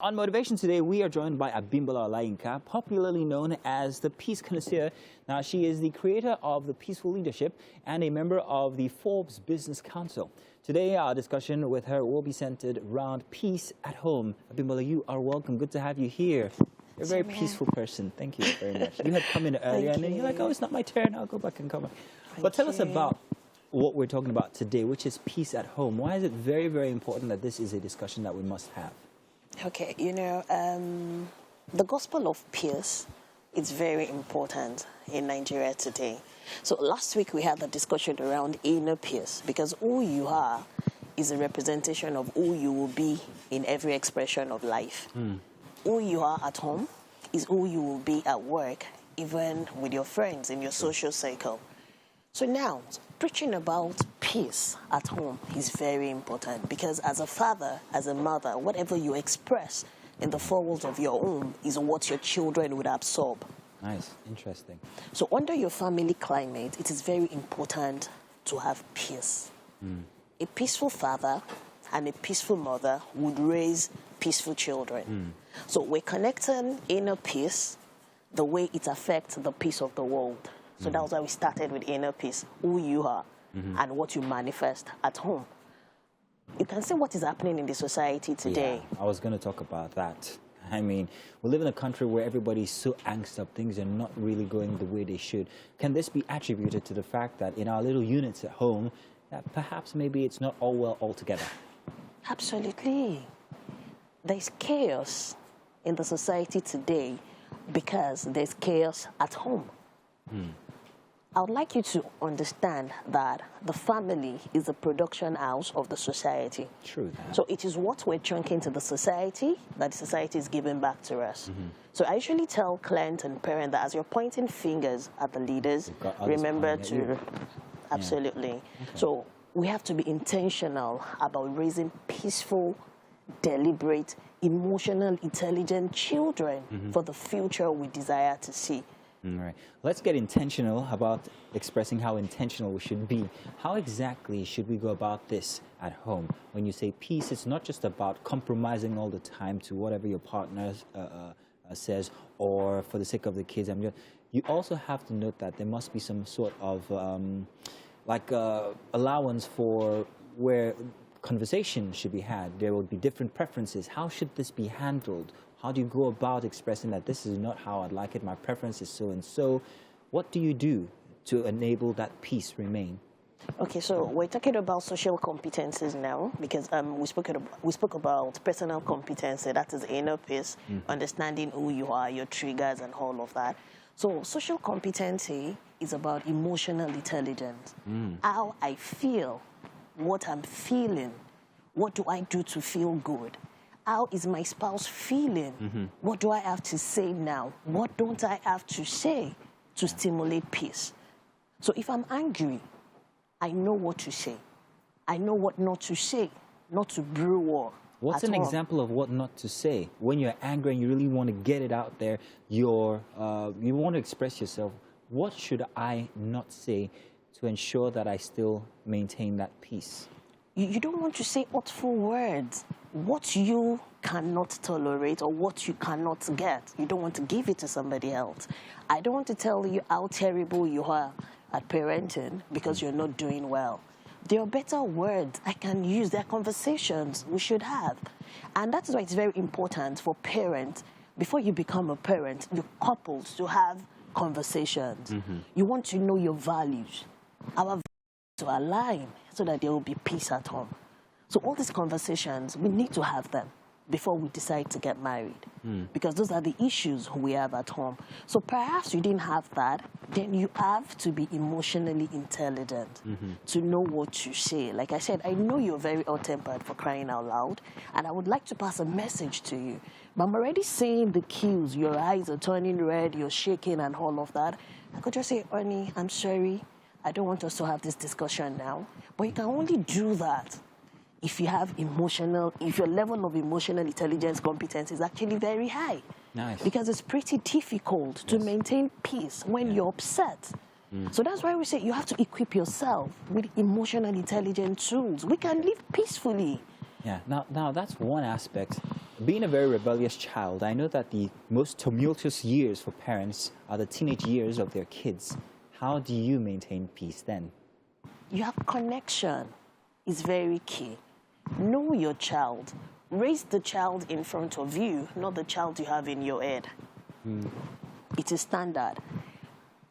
On Motivation today, we are joined by Abimbola Olayinka, popularly known as the Peace Connoisseur. Now, she is the creator of the Peaceful Leadership and a member of the Forbes Business Council. Today, our discussion with her will be centered around peace at home. Abimbola, you are welcome. Good to have you here. You're a very peaceful person. Thank you very much. You had come in earlier and then you're like, oh, it's not my turn. I'll go back and come back. But tell us about what we're talking about today, which is peace at home. Why is it very, very important that this is a discussion that we must have? Okay, the gospel of peace is very important in Nigeria today. So last week we had the discussion around inner peace, because who you are is a representation of who you will be in every expression of life. Who you are at home is who you will be at work, even with your friends in your social circle. So now, preaching about peace at home is very important, because as a father, as a mother, whatever you express in the four walls of your home is what your children would absorb. Nice, interesting. So under your family climate, it is very important to have peace. A peaceful father and a peaceful mother would raise peaceful children. So we're connecting inner peace the way it affects the peace of the world. So that was why we started with inner peace, who you are and what you manifest at home. You can see what is happening in the society today. Yeah, I was going to talk about that. I mean, we live in a country where everybody's so angst up, things are not really going the way they should. Can this be attributed to the fact that in our little units at home, that perhaps maybe it's not all well altogether? Absolutely. There's chaos in the society today because there's chaos at home. I would like you to understand that the family is the production house of the society. True. So it is what we're chunking to the society that the society is giving back to us. So I usually tell clients and parents that as you're pointing fingers at the leaders, remember to... Absolutely. Okay. So we have to be intentional about raising peaceful, deliberate, emotional, intelligent children for the future we desire to see. All right. Let's get intentional about expressing how intentional we should be. How exactly should we go about this at home? When you say peace, it's not just about compromising all the time to whatever your partner says or for the sake of the kids. You also have to note that there must be some sort of allowance for where conversation should be had. There will be different preferences. How should this be handled? How do you go about expressing that this is not how I'd like it, my preference is so and so? What do you do to enable that peace remain? Okay, so we're talking about social competencies now, because we spoke about personal competency, that is inner peace, understanding who you are, your triggers and all of that. So social competency is about emotional intelligence, how I feel, what I'm feeling, what do I do to feel good? How is my spouse feeling? What do I have to say now? What don't I have to say to stimulate peace? So if I'm angry, I know what to say. I know what not to say, not to brew war. What's an example of what not to say? When you're angry and you really want to get it out there, you want to express yourself, what should I not say to ensure that I still maintain that peace? You don't want to say hurtful words. What you cannot tolerate or what you cannot get, you don't want to give it to somebody else. I don't want to tell you how terrible you are at parenting because you're not doing well. There are better words I can use. There are conversations we should have. And that is why it's very important for parents, before you become a parent, your couples to have conversations. You want to know your values. Our values to align so that there will be peace at home. So all these conversations, we need to have them before we decide to get married, because those are the issues we have at home. So perhaps you didn't have that, then you have to be emotionally intelligent to know what to say. Like I said, I know you're very hot-tempered, for crying out loud, and I would like to pass a message to you. But I'm already seeing the cues. Your eyes are turning red, you're shaking and all of that. I could just say, Ernie, I'm sorry. I don't want us to have this discussion now. But you can only do that if you have if your level of emotional intelligence competence is actually very high. Nice. Because it's pretty difficult to maintain peace when you're upset. So that's why we say you have to equip yourself with emotional intelligence tools. We can live peacefully. Yeah, now that's one aspect. being a very rebellious child, I know that the most tumultuous years for parents are the teenage years of their kids. How do you maintain peace then? You have connection. It's very key. Know your child. Raise the child in front of you, not the child you have in your head. It is standard.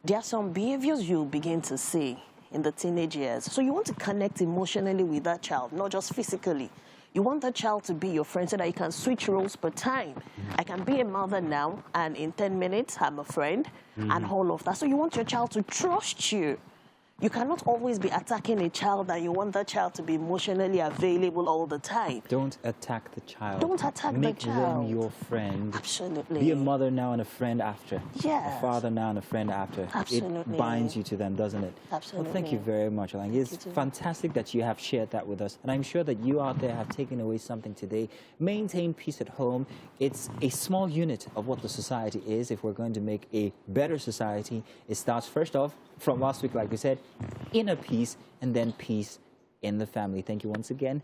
There are some behaviors you'll begin to see in the teenage years. So you want to connect emotionally with that child, not just physically. You want that child to be your friend so that you can switch roles per time. I can be a mother now, and in 10 minutes, I'm a friend, and all of that. So you want your child to trust you. You cannot always be attacking a child, and you want that child to be emotionally available all the time. Don't attack the child. Don't attack the child. Make them your friend. Absolutely. Be a mother now and a friend after. Yes. A father now and a friend after. Absolutely. It binds you to them, doesn't it? Absolutely. Well, thank you very much, Alang. It's fantastic that you have shared that with us. And I'm sure that you out there have taken away something today. Maintain peace at home. It's a small unit of what the society is. If we're going to make a better society, it starts first off from last week, like we said, inner peace, and then peace in the family. Thank you once again.